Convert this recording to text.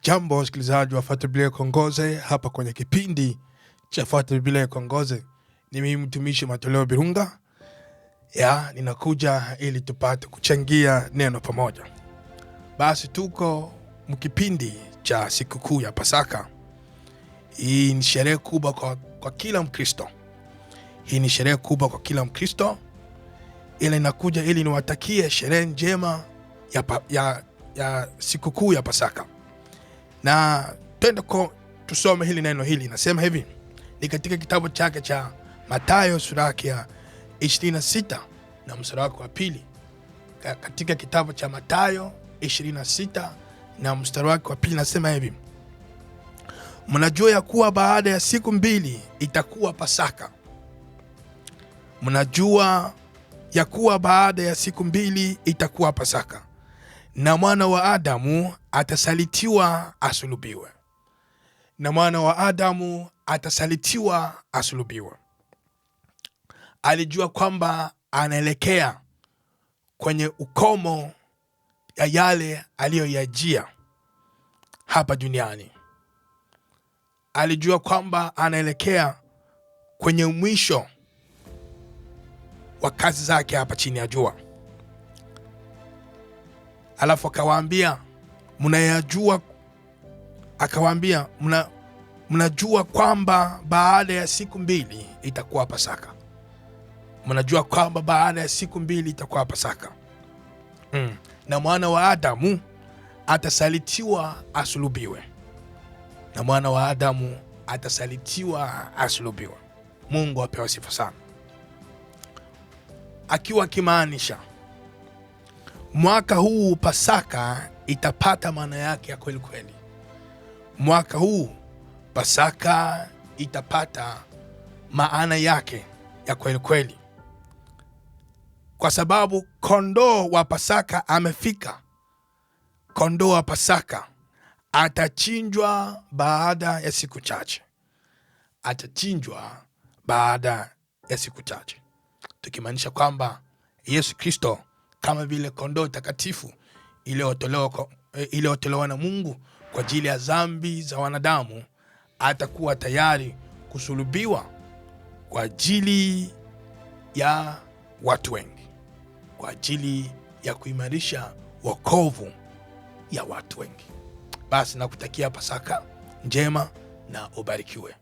Jambo wasikilizaji wa Fuata Biblia Kuongoze, hapa kwenye kipindi cha Fuata Biblia Kuongoze. Ni mimi mtumishi Matoleo Birunga. Ninakuja ili tupate kuchangia neno pamoja. Basi tuko mkipindi cha sikukuu ya Pasaka. Hii ni sherehe kubwa kwa kila Mkristo. Ile inakuja ili niwatakie sherehe njema ya sikukuu ya Pasaka. Na tusome hili neno hili. Nasema hivi, ni katika kitabu chake cha Mathayo sura ya 26 na mstari wake wa pili. Katika kitabu cha Mathayo 26 na mstari wake wa pili nasema hivi: mnajua ya kuwa baada ya siku 2 itakuwa Pasaka. Mnajua ya kuwa baada ya siku 2 itakuwa Pasaka, na mwana wa Adamu atasalitiwa asulubiwe. Alijua kwamba anaelekea kwenye ukomo ya yale aliyoyajia hapa duniani. Alijua kwamba anaelekea kwenye mwisho wa kazi zake hapa chini ya jua. Alafu akawaambia, mnajua kwamba baada ya siku 2 itakuwa Pasaka. Mnajua kwamba baada ya siku 2 itakuwa Pasaka. Na mwana wa Adamu atasalitiwa asulubiwe. Mungu apewe sifa sana. Akiwa kimaanisha mwaka huu Pasaka itapata maana yake ya kweli kweli. Mwaka huu Pasaka itapata maana yake ya kweli kweli, kwa sababu kondoo wa Pasaka amefika. Kondoo wa Pasaka atachinjwa baada ya siku chache. Tukimaanisha Yesu Kristo kama vile kondoo takatifu iliyotolewa na Mungu kwa ajili ya dhambi za wanadamu, atakuwa tayari kusulubiwa kwa ajili ya watu wengi, kwa ajili ya kuimarisha wokovu ya watu wengi. Basi nakutakia Pasaka njema na ubarikiwe.